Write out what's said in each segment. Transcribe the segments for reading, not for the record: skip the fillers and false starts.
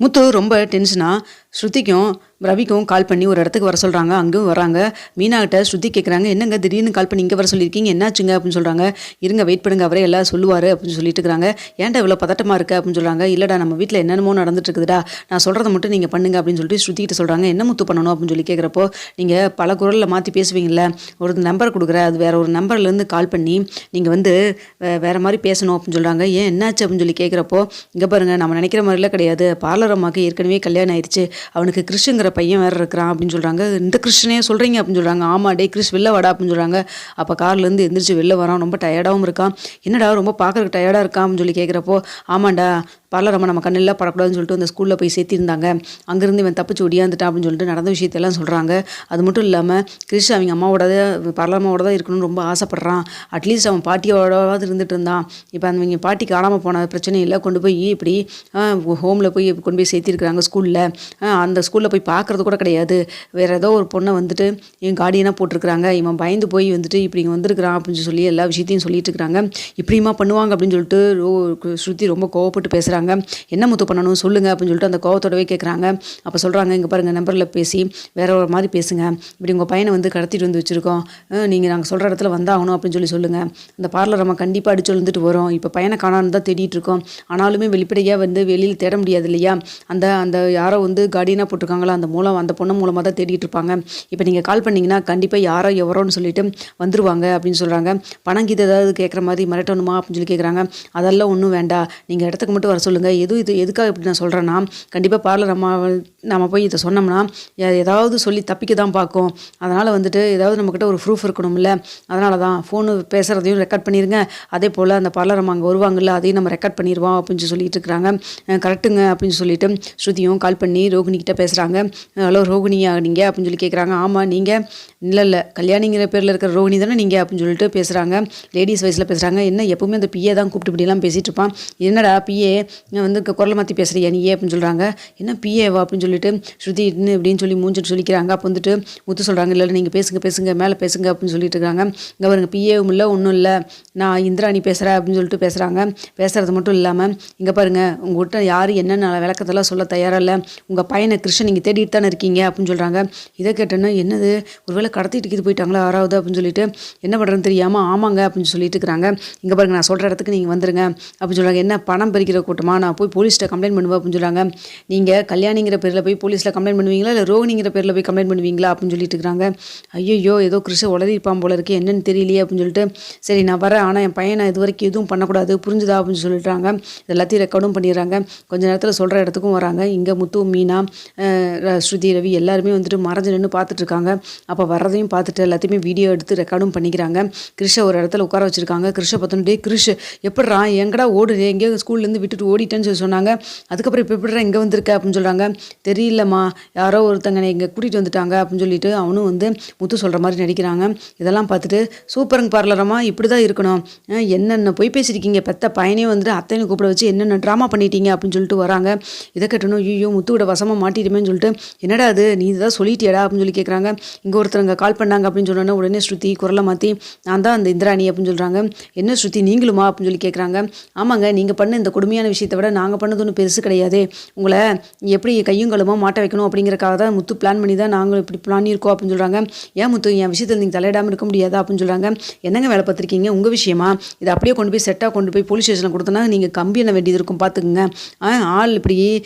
முத்து ரொம்ப டென்ஷனா ஸ்ருதிக்கும் ரவிக்கும் கால் பண்ணி ஒரு இடத்துக்கு வர சொல்கிறாங்க. அங்கேயும் வராங்க. மீனாகிட்ட ஸ்ருதி கேட்குறாங்க, என்னங்க திடீர்னு கால் பண்ணி இங்கே வர சொல்லியிருக்கீங்க, என்னாச்சுங்க அப்படின்னு சொல்கிறாங்க. இருங்க வெயிட் பண்ணுங்க, அவரே எல்லாம் சொல்லுவார் அப்படின்னு சொல்லிட்டு இருக்கிறாங்க. ஏன்டா இவ்வளோ பதட்டமாக இருக்குது அப்படின்னு சொல்கிறாங்க. இல்லைடா நம்ம வீட்டில் என்னென்னமோ நடந்துட்டு இருக்குதுடா, நான் சொல்கிறத மட்டும் நீங்கள் பண்ணுங்க அப்படின்னு சொல்லிட்டு ஸ்ருதிக்கிட்ட சொல்கிறாங்க. என்ன முத்து பண்ணணும் அப்படின்னு சொல்லி கேட்குறப்போ, நீங்கள் பல குரலில் மாற்றி பேசுவீங்கள, ஒரு நம்பர் கொடுக்குறேன், அது வேறு ஒரு நம்பர்லேருந்து கால் பண்ணி நீங்கள் வந்து வேறு மாதிரி பேசணும் அப்படின்னு சொல்கிறாங்க. ஏன் என்னாச்சு அப்படின்னு சொல்லி கேட்குறப்போ, இங்கே பாருங்கள் நம்ம நினைக்கிற மாதிரிலாம் கிடையாது, பார்லர் அம்மாவுக்கு ஏற்கனவே கல்யாணம் ஆயிடுச்சு, அவனுக்கு கிறிஷுங்கிற பையன் வேறு இருக்கிறான் அப்படின்னு சொல்கிறாங்க. இந்த கிறிஸ்டனே சொல்கிறீங்க அப்படின்னு சொல்கிறாங்க. ஆமாம் டே கிறிஸ் வெளில வாடா அப்படின்னு சொல்கிறாங்க. அப்போ கார்லேருந்து எந்திரிச்சு வெளில வரான். ரொம்ப டயர்டாகவும் இருக்கான். என்னடா ரொம்ப பார்க்குறதுக்கு டயர்டாக இருக்கான் அப்படின்னு சொல்லி கேட்குறப்போ, ஆமாண்டா பார்லர் அம்மா நம்ம கண்ணில் படக்கூடாதுன்னு சொல்லிட்டு அந்த ஸ்கூலில் போய் சேர்த்திருந்தாங்க, அங்கேருந்து இவன் தப்பிச்சு ஒடியாந்துட்டான் அப்படின்னு சொல்லிட்டு நடந்த விஷயத்தையெல்லாம் சொல்கிறாங்க. அது மட்டும் இல்லாமல் கிறிஷ் அவங்க அம்மாவோட பார்லர் அம்மாவோட தான் இருக்கணும்னு ரொம்ப ஆசைப்பட்றான். அட்லீஸ்ட் அவன் பாட்டியோடவாது இருந்துட்டு இருந்தான். இப்போ அவங்க பாட்டி காணாமல் போன பிரச்சனை இல்லை, கொண்டு போய் இப்படி ஹோமில் போய் கொண்டு போய் சேர்த்திருக்கிறாங்க ஸ்கூலில். அந்த ஸ்கூலில் போய் பார்க்குறது கூட கிடையாது, வேறு ஏதோ ஒரு பொண்ணை வந்துட்டு என் கார்டியனாக போட்டிருக்கிறாங்க, இவன் பயந்து போய் வந்துட்டு இப்படி இங்கே வந்திருக்கிறான் அப்படின்னு சொல்லி எல்லா விஷயத்தையும் சொல்லிட்டு இருக்கிறாங்க. இப்படிமா பண்ணுவாங்க அப்படின்னு சொல்லிட்டு ஸ்ருதி ரொம்ப கோவப்பட்டு பேசுகிறாங்க. என்ன முத்து பண்ணணும் சொல்லுங்க அப்படின்னு சொல்லிட்டு அந்த கோவத்தோடவே கேட்குறாங்க. அப்போ சொல்கிறாங்க, இங்கே பாருங்கள் நம்பரில் பேசி வேற ஒரு மாதிரி பேசுங்க, இப்படி உங்கள் பையனை வந்து கடத்திட்டு வந்து வச்சுருக்கோம், நீங்கள் நாங்கள் சொல்கிற இடத்துல வந்தாகணும் அப்படின்னு சொல்லி சொல்லுங்கள். அந்த பார்லர் நம்ம கண்டிப்பாக அடிச்சு வந்துட்டு வரோம். இப்போ பையனை காணான்னு தான் தேடிட்டு இருக்கோம், ஆனாலுமே வெளிப்படையாக வந்து வெளியில் தேட முடியாது இல்லையா, அந்த அந்த யாரோ வந்து கார்டியனாக போட்டிருக்காங்களோ அந்த பொண்ணு மூலமாக தான் தேடிட்டு இருப்பாங்க. இப்போ நீங்கள் கால் பண்ணிங்கன்னா கண்டிப்பாக யாரோ எவரோன்னு சொல்லிட்டு வந்துருவாங்க அப்படின்னு சொல்கிறாங்க. பணம் கீது ஏதாவது கேட்குற மாதிரி மிரட்டணுமா அப்படின்னு சொல்லி கேட்குறாங்க. அதெல்லாம் ஒன்றும் வேண்டாம், நீங்கள் இடத்துக்கு மட்டும் வர சொல்லுங்கள். இது எதுக்காக இப்படி நான் சொல்கிறேன்னா, கண்டிப்பாக பார்லர் நம்ம போய் இதை சொன்னோம்னா ஏதாவது சொல்லி தப்பிக்க தான் பார்க்கும். அதனால் வந்துட்டு ஏதாவது நம்மக்கிட்ட ஒரு ப்ரூஃப் இருக்கணும்ல, அதனால தான் ஃபோனு பேசுகிறதையும் ரெக்கார்ட் பண்ணிடுங்க, அதே போல் அந்த பார்லர் அம்மா அங்கே வருவாங்கள்ல அதையும் நம்ம ரெக்கார்ட் பண்ணிடுவோம் அப்படின்னு சொல்லிட்டு இருக்கிறாங்க. கரெக்டுங்க அப்படின்னு சொல்லிட்டு ஸ்ருதியும் கால் பண்ணி ரோகிணிக்கிட்ட பேசுகிறாங்க. ஹலோ ரோகிணியா நீங்கள் அப்படின்னு சொல்லி கேட்குறாங்க. ஆமாம் நீங்கள், இல்லை கல்யாணிங்கிற பேரில் இருக்கிற ரோகிணி தானே நீங்கள் அப்படின்னு சொல்லிட்டு பேசுகிறாங்க. லேடிஸ் வயசில் பேசுகிறாங்க. என்ன எப்பவுமே அந்த பிஏ தான் கூப்பிட்டு இப்படிலாம் பேசிகிட்டு இருப்பான், என்னடா பிஏ வந்து குரலை மாற்றி பேசுகிறியா நீ அப்படின்னு சொல்கிறாங்க. என்ன பிஏவா அப்படின்னு சொல்லிட்டு ஸ்ருதி இப்படின்னு சொல்லி மூஞ்சிட்டு சொல்லிக்கிறாங்க. அப்போ வந்துட்டு முத்து சொல்கிறாங்க, இல்லை நீங்கள் பேசுங்க மேலே பேசுங்க அப்படின்னு சொல்லிட்டு இருக்காங்க. இங்கே பாருங்க பிஏவும் இல்லை ஒன்றும் இல்லை, நான் இந்திராணி பேசுகிறேன் அப்படின்னு சொல்லிட்டு பேசுகிறாங்க. பேசுகிறது மட்டும் இல்லாமல் இங்கே பாருங்கள் உங்கள்கிட்ட யார் என்னென்ன விளக்கத்தெல்லாம் சொல்ல தயாராக இல்லை, உங்கள் பையனை கிருஷ்ணன் நீங்கள் தேடிட்டு தானே இருக்கீங்க அப்படின்னு சொல்கிறாங்க. இதை கேட்டேன்னா என்னது ஒருவேளை கடத்திட்டு போயிட்டாங்களா யாராவது அப்படின்னு சொல்லிட்டு என்ன பண்ணுறதுன்னு தெரியாமல் ஆமாங்க அப்படின்னு சொல்லிட்டு இருக்கிறாங்க. இங்கே பாருங்க நான் சொல்கிற இடத்துக்கு நீங்கள் வந்துருங்க அப்படின்னு சொல்கிறாங்க. என்ன பணம் பறிக்கிற கூட்டமாக, நான் போய் போலீஸ்கிட்ட கம்ப்ளைண்ட் பண்ணுவேன் அப்படின்னு சொல்கிறாங்க. நீங்கள் கல்யாணிங்கிற பேரில் போய் போலீஸில் கம்ப்ளைண்ட் பண்ணுவீங்களா இல்லை ரோகிணிங்கிற பேரில் போய் கம்ப்ளைண்ட் பண்ணுவீங்களா அப்படின்னு சொல்லிட்டு இருக்கிறாங்க. ஐயோ ஏதோ கிருஷ்ண உளறிப்பான் போல இருக்கு, என்னன்னு தெரியலையே அப்படின்னு சொல்லிட்டு சரி நான் வரேன், ஆனால் என் பையனை இது வரைக்கும் எதுவும் பண்ணக்கூடாது புரிஞ்சுதா அப்படின்னு சொல்லிட்டாங்க. எல்லாத்தையும் ரெக்கார்டும் பண்ணிடுறாங்க. கொஞ்ச நேரத்தில் சொல்கிற இடத்துக்கும் வராங்க. இங்கே முத்து மீனா ஸ்ருதி ரவி எல்லாருமே வந்துட்டு மறைஞ்சு நின்று பார்த்துட்ருக்காங்க. அப்போ வர்றதையும் பார்த்துட்டு எல்லாத்தையுமே வீடியோ எடுத்து ரெக்கார்டும் பண்ணிக்கிறாங்க. கிருஷை ஒரு இடத்துல உட்கார வச்சுருக்காங்க. கிருஷை பார்த்தோன்னே கிருஷ் எப்படிறா எங்கடா ஓடுறே, எங்கேயோ ஸ்கூல்லேருந்து விட்டுட்டு ஓடிட்டேன்னு சொல்லி சொன்னாங்க. அதுக்கப்புறம் இப்போ எப்படிறா இங்கே வந்திருக்க அப்படின்னு சொல்கிறாங்க. தெரியலம்மா யாரோ ஒருத்தங்க இங்கே கூட்டிகிட்டு வந்துட்டாங்க அப்படின்னு சொல்லிட்டு அவனும் வந்து முத்து சொல்கிற மாதிரி நடிக்கிறாங்க. இதெல்லாம் பார்த்துட்டு சூப்பருங்க பார்லரம்மா, இப்படி தான் இருக்கணும், என்னென்ன போய் பேசியிருக்கீங்க, பெத்த பையனே வந்துட்டு அத்தைன்னு கூப்பிட வச்சு என்னென்ன ட்ராமா பண்ணிட்டீங்க அப்படின்னு சொல்லிட்டு வராங்க. இதை கேட்டணும் ஐயோ முத்துவோட வசமாக மாட்டிடுமேன்னு சொல்லிட்டு என்னடா அது நீ இதான் சொல்லிட்டியடா அப்படின்னு சொல்லி கேட்குறாங்க. இங்கே ஒருத்தருங்க கால் பண்ணாங்க அப்படின்னு சொன்னோன்னே உடனே ஸ்ருதி குரலை மாற்றி நான் தான் அந்த இந்திராணி அப்படின்னு சொல்கிறாங்க. என்ன ஸ்ருதி நீங்களுமா அப்படின்னு சொல்லி கேட்குறாங்க. ஆமாங்க நீங்கள் பண்ண இந்த கொடுமையான விஷயத்தை விட நாங்கள் பண்ணது ஒன்றும் பெருசு கிடையாது, உங்களை எப்படி கையும் களுமா மாட்ட வைக்கணும் அப்படிங்கிறக்காக தான் முத்து பிளான் பண்ணி தான் நாங்கள் இப்படி பண்ணியிருக்கோம் அப்படின்னு சொல்கிறாங்க. ஏன் முத்து என் விஷயத்தில் நீங்கள் தலையிடாமல் இருக்க முடியாதா அப்படின்னு சொல்கிறாங்க. என்னங்க வேலை பார்த்துருக்கீங்க உங்கள் விஷயமா, இதை அப்படியே கொண்டு போய் செட்டாக கொண்டு போய் போலீஸ் ஸ்டேஷனில் கொடுத்தனா நீங்கள் கம்பி என்ன வேண்டியது இருக்கும் பார்த்துக்குங்க. ஆள் இப்படி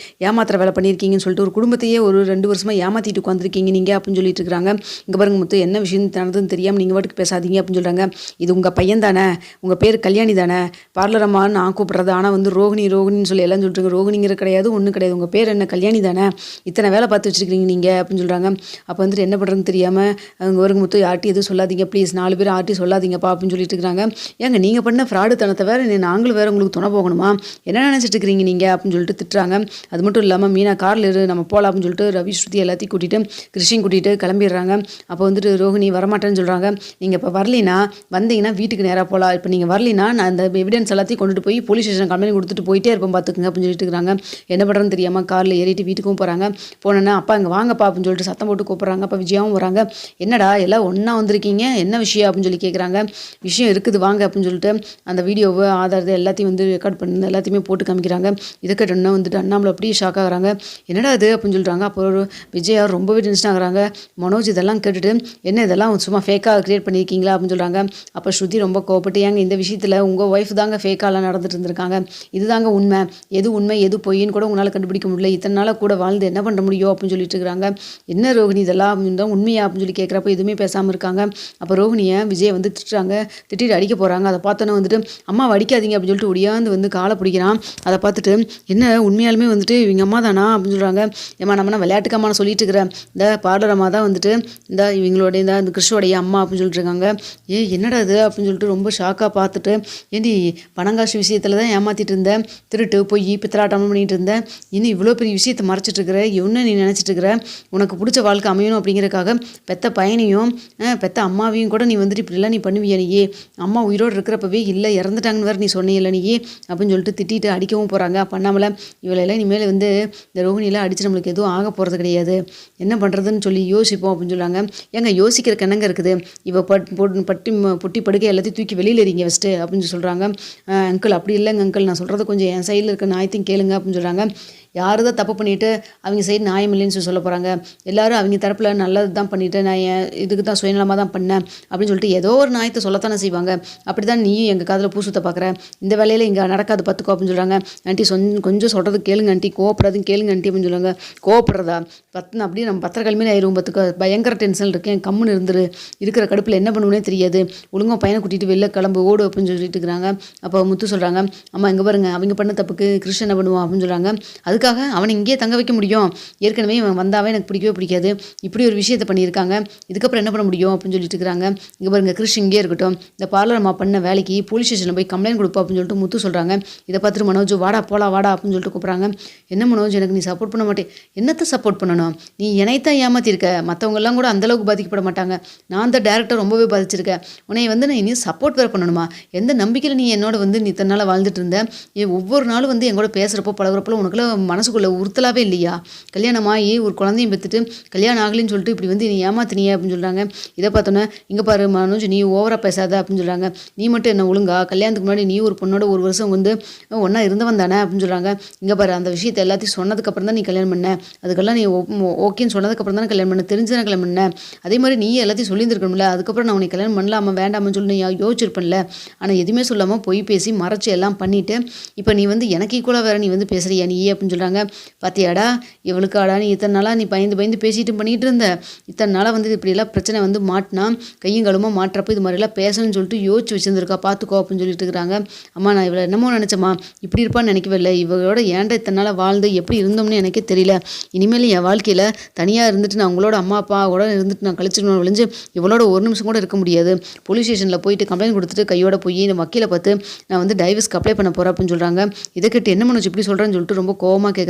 ஏமாத்திர வேலை பண்ணியிருக்கீங்கன்னு சொல்லிட்டு ஒரு குடும்பத்தையே ஒரு 2 வருஷமாக ஏமாற்றிட்டு உட்காந்துருக்கீங்க நீங்கள் அப்படின்னு சொல்லிட்டு இருக்கிறாங்க. இங்கே பாருங்க முத்து என்ன விஷயம் நடந்ததுன்னு தெரியாமல் நீங்கள் வாட்டுக்கு பேசாதீங்க அப்படின்னு சொல்கிறாங்க. இது உங்கள் பையன் தானே, உங்கள் பேர் கல்யாணி தானே, பார்லர் அம்மான்னு நான் கூப்பிட்றது, ஆனால் வந்து ரோகிணின்னு சொல்லி எல்லாம் சொல்லிட்டு ரோகிணிங்கிற கிடையாது ஒன்றும் கிடையாது, உங்கள் பேர் என்ன கல்யாணி தானே, இத்தனை வேலை பார்த்து வச்சுருக்கீங்க நீங்கள் அப்படின்னு சொல்கிறாங்க. அப்போ வந்துட்டு என்ன பண்ணுறதுன்னு தெரியாமல் அவங்க ஒரு முத்து ஆர்ட்டி எதுவும் சொல்லாதீங்க ப்ளீஸ், 4 பேர் ஆர்ட்டி சொல்லாதீங்கப்பா அப்படின்னு சொல்லிட்டு இருக்கிறாங்க. ஏங்க நீங்கள் பண்ண ஃப்ராடு தனத்தை வேறு நாங்களும் வேறு உங்களுக்கு துணை போகணுமா, என்ன நினச்சிட்டு இருக்கிறீங்க நீங்கள் அப்படின்னு சொல்லிட்டு திட்டுறாங்க. அது மட்டும் இல்லாமல் மீனா காரில் நம்ம போகலாம் அப்படின்னு சொல்லிட்டு ரவி ஸ்ருதி எல்லாத்தையும் கூட்டிகிட்டு கிருஷ்ணன் கூட்டிகிட்டு கிளம்பிடுறாங்க. அப்போ வந்துட்டு ரோகிணி வரமாட்டேன்னு சொல்கிறாங்க. நீங்கள் இப்போ வரலினா வந்தீங்கன்னா வீட்டுக்கு நேராக போகலாம், இப்போ நீங்கள் வரலினா நான் அந்த எவிடன்ஸ் எல்லாத்தையும் கொண்டுட்டு போய் போலீஸ் ஸ்டேஷன் கம்ப்ளைண்ட் கொடுத்துட்டு போயிட்டே இருப்போம் பார்த்துக்குங்க அப்படின்னு சொல்லிட்டு இருக்கிறாங்க. என்ன பண்ணுறதுன்னு தெரியாமல் காரில் ஏறிட்டு வீட்டுக்கும் போகிறாங்க. போனோன்னா அப்பா இங்கே வாங்கப்பா அப்படின்னு சொல்லிட்டு சத்தம் போட்டு கூப்பிட்றாங்க. அப்போ விஜயாவும் வராங்க. என்னடா எல்லாம் ஒன்றா வந்திருக்கீங்க, என்ன விஷயம் அப்படின்னு சொல்லி கேட்குறாங்க. விஷயம் இருக்குது வாங்க அப்படின்னு சொல்லிட்டு அந்த வீடியோவை ஆதாரத்தை எல்லாத்தையும் வந்து ரெக்கார்ட் பண்ணி எல்லாத்தையுமே போட்டு காமிக்கிறாங்க. இதை கேட்டோன்னா வந்துட்டு அண்ணாமலை அப்படியே ஷாக் ஆகுறாங்க. என்னடா இது அப்படின்னு சொல்கிறாங்க. அப்போ விஜயா ரொம்பவே டென்ஷன் ஆகுறாங்க. மனோஜ் இதெல்லாம் கேட்டுட்டு என்ன இதெல்லாம் சும்மா ஃபேக்காக க்ரியேட் பண்ணியிருக்கீங்களா அப்படின்னு சொல்கிறாங்க. அப்போ ஸ்ருதி ரொம்ப கோவப்பட்டு ஏங்க இந்த விஷயத்தில் உங்கள் ஒய்ஃப் தாங்க ஃபேக்காலாம் நடந்துட்டு இருந்திருக்காங்க, இதுதாங்க உண்மை, எது உண்மை எது பொய்ன்னு கூட உங்களால் கண்டுபிடிக்க முடியல, இத்தனை நாளாக கூட வாழ்ந்து என்ன பண்ண முடியும் அப்படின்னு சொல்லிட்டு இருக்கிறாங்க. என்ன ரோஹிணி இதெல்லாம் அப்படின்னு தான் உண்மையா அப்படின்னு சொல்லி கேட்குறப்ப எதுவுமே பேசாமல் இருக்காங்க. அப்போ ரோஹிணியை விஜய் வந்து திட்டுறாங்க. திட்டிட்டு அடிக்க போகிறாங்க. அதை பார்த்தோன்னே வந்துட்டு அம்மாவை அடிக்காதீங்க அப்படின்னு சொல்லிட்டு ஒடியாந்து வந்து காலை பிடிக்கிறான். அதை பார்த்துட்டு என்ன உண்மையாலுமே வந்துட்டு இவங்க அம்மா தானா அப்படின்னு சொல்கிறாங்க. ஏம்மா நம்ம விளையாட்டுக்கு அம்மா நான் சொல்லிட்டு இருக்கிறேன், இந்த பார்லர் அம்மா தான் வந்துட்டு இந்த இவங்களுடைய இந்த கிறிஸ்துவோடைய அம்மா அப்படின்னு சொல்லிட்டு இருக்காங்க. என்னடா இது அப்படின்னு சொல்லிட்டு ரொம்ப ஷாக்காக பார்த்துட்டு ஏண்டி பணங்காசு விஷயத்தில் தான் ஏமாற்றிட்டு இருந்தேன், திருட்டு பொய் பித்தலாட்டம் பண்ணிட்டு இருந்தேன், இன்னும் இவ்வளோ பெரிய விஷயத்தை மறைச்சிட்டு இருக்கிற, என்ன நீ நினச்சிட்டு இருக்கிற, உனக்கு பிடிச்ச வாழ்க்கை அமையணும் அப்படிங்கிறக்காக பெத்த பையனையும் பெத்த அம்மாவையும் கூட நீ வந்துட்டு இப்படிலாம் நீ பண்ணுவியா, நீயே அம்மா உயிரோடு இருக்கிறப்பவே இல்லை இறந்துட்டாங்கன்னு வேறு நீ சொன்னியில்லை நீயே அப்படின்னு சொல்லிட்டு திட்டிட்டு அடிக்கவும் போகிறாங்க. பண்ணாமல இவளெல்லாம் இனிமேல் வந்து இந்த ரோஹிணியெல்லாம் அடித்து நம்மளுக்கு எதுவும் ஆக போகிறது கிடையாது, என்ன பண்ணுறதுன்னு சொல்லி யோசிப்போம் அப்படின்னு சொல்கிறாங்க. ஏங்க யோசிக்கிறக்கு என்னங்க இருக்குது, இவ பொட்டி படுக்கை எல்லாத்தையும் தூக்கி வெளியில் எறிங்க ஃபஸ்ட்டு அப்படின்னு சொல்கிறாங்க. அங்கிள் அப்படி இல்லைங்க அங்கிள், நான் சொல்கிறது கொஞ்சம் என் சைடில் இருக்க நியாயத்தையும் கேளுங்க அப்படின்னு சொல்கிறாங்க. யார் தான் தப்பு பண்ணிவிட்டு அவங்க சைடு நியாயம் இல்லைன்னு சொல்ல போகிறாங்க, எல்லோரும் அவங்க தரப்பில் நல்லது தான் பண்ணிவிட்டு நான் என் இதுக்கு தான் சுயநலமாக தான் பண்ணேன் அப்படின்னு சொல்லிட்டு ஏதோ ஒரு நியாயத்தை சொல்லத்தானே செய்வாங்க. அப்படி தான் நீயும் எங்கள் காதில் பூ சுத்த பார்க்குற, இந்த வேலையில் இங்கே நடக்காது பார்த்துக்கோ அப்படின்னு சொல்கிறாங்க. ஆண்டி கொஞ்சம் சொல்கிறது கேளுங்க ஆண்டி, கோவப்படாதுன்னு கேளுங்க ஆண்டி அப்படின்னு சொல்லுவாங்க. கோவப்படுறதா பத்துன்னு அப்படியே நம்ம பத்திரக்கிழமையில ஆயிரும் பார்த்துக்கோ, பயங்கர டென்ஷன் இருக்கேன், கம்முன்னு இருந்துரு, இருக்கிற கடுப்பில் என்ன பண்ணுவோன்னே தெரியாது, ஒழுங்காக பையனை கூட்டிகிட்டு வெளில கிளம்பு ஓடு அப்படின்னு சொல்லிட்டு இருக்கிறாங்க. அப்போ முத்து சொல்கிறாங்க, அம்மா இங்கே பாருங்க அவங்க பண்ண தப்புக்கு கிருஷ்ணன் என்ன பண்ணுவான் அப்படின்னு சொல்கிறாங்க. அதுக்காக அவனை இங்கேயே தங்க வைக்க முடியும், ஏற்கனவே இவன் வந்தாவே எனக்கு பிடிக்கவே பிடிக்காது, இப்படி ஒரு விஷயத்தை பண்ணியிருக்காங்க, இதுக்கப்புறம் என்ன பண்ண முடியும் அப்படின்னு சொல்லிட்டு இருக்கிறாங்க. இங்கே பாருங்க கிருஷ் இங்கே இருக்கட்டும், இந்த பார்லர் அம்மா பண்ண வேலைக்கு போலீஸ் ஸ்டேஷனில் போய் கம்ப்ளைண்ட் கொடுப்போம் அப்படின்னு சொல்லிட்டு முத்து சொல்கிறாங்க. இதை பார்த்துட்டு மனோஜ் வாடா போலாம் வாடா அப்படின்னு சொல்லிட்டு கூப்பிட்றாங்க. என்ன மனோஜ் எனக்கு நீ சப்போர்ட் பண்ண மாட்டேன், என்னத்தை சப்போர்ட் பண்ணணும், நீ என்னைத்தான் ஏமாற்றிருக்க, மற்றவங்கெல்லாம் கூட அந்தளவுக்கு பாதிக்கப்பட மாட்டாங்க, நான் தான் டேரக்டர் ரொம்பவே பாதிச்சிருக்கேன், உன்னை வந்து நான் இனி சப்போர்ட் வேறு பண்ணணுமா, எந்த நம்பிக்கையில் நீ என்னோட வந்து நீ தன்னால் வாழ்ந்துட்டு இருந்த, ஒவ்வொரு நாளும் வந்து எங்களோட பேசுகிறப்போ பழகுறப்போ உனக்குள்ள மனசுக்குள்ள உறுத்தலாவே இல்லையா, கல்யாணமாகி ஒரு குழந்தையும் பெற்றுட்டு கல்யாணம் ஆகலின்னு சொல்லிட்டு இப்படி வந்து நீ ஏமாத்தினியே அப்படின்னு சொல்கிறாங்க. இதை பார்த்தோன்னே இங்கே பாரு மனோஜ் நீ ஓவராக பேசாத அப்படின்னு சொல்கிறாங்க. நீ மட்டும் என்ன ஒழுங்கா, கல்யாணத்துக்கு முன்னாடி நீ ஒரு பொண்ணோட ஒரு வருஷம் வந்து ஒன்றா இருந்தவன் தானே அப்படின்னு சொல்கிறாங்க. இங்கே பாரு அந்த விஷயத்தை எல்லாத்தையும் சொன்னதுக்கப்புறம் தான் நீ கல்யாணம் பண்ண, அதுக்கெல்லாம் நீ ஓகேன்னு சொன்னதுக்கப்புறம் தானே கல்யாணம் பண்ண, தெரிஞ்சுதானே கல்யாணம் பண்ண, அதே மாதிரி நீ எல்லாத்தையும் சொல்லியிருந்துருக்கணும்ல, அதுக்கப்புறம் நான் உனக்கு கல்யாணம் பண்ணலாமா வேண்டாமான்னு சொல்லி நீ யோசிச்சிருப்பேன்ல, ஆனால் எதுவுமே சொல்லாமல் பொய் பேசி மறைச்சி எல்லாம் பண்ணிவிட்டு இப்போ நீ வந்து எனக்கு ஈக்குவலாக வேறு நீ வந்து பேசுகிறியா நீ அப்படின்னு சொல்கிறாங்க. பார்த்தியாடா இவளுக்காடா நீ இத்தனை நாளாக நீ பயந்து பேசிட்டு பண்ணிகிட்டு இருந்த, இத்தனை நாளாக வந்து இப்படியெல்லாம் பிரச்சனை வந்து மாட்டினா கையும் கழுமா மாட்டுறப்போ இது மாதிரிலாம் பேசணும்னு சொல்லிட்டு யோசிச்சு வச்சுருந்துருக்கா பார்த்துக்கோ அப்படின்னு சொல்லிட்டு இருக்கிறாங்க. அம்மா நான் இவளை என்னமோ நினச்சம்மா, இப்படி இருப்பான்னு நினைக்கவே இல்லை, இவளோட ஏன்டா இத்தனை நாளாக வாழ்ந்து எப்படி இருந்தோம்னு எனக்கே தெரியல, இனிமேல் என் வாழ்க்கையில் தனியாக இருந்துட்டு நான் உங்களோட அம்மா அப்பா கூட இருந்துட்டு நான் கழிச்சிடணும் விழிஞ்சு இவளோட ஒரு நிமிஷம் கூட இருக்க முடியாது, போலீஸ் ஸ்டேஷனில் போயிட்டு கம்ப்ளைண்ட் கொடுத்துட்டு கையோட போய் இந்த வக்கீலை பார்த்து நான் வந்து டைவர்ஸ்க்கு அப்ளை பண்ண போகிறேன் அப்படின்னு சொல்கிறாங்க. இதை கேட்டு என்ன மனோஜ் இப்படி சொல்கிறேன்னு சொல்லிட்டு ரொம்ப கோவமாக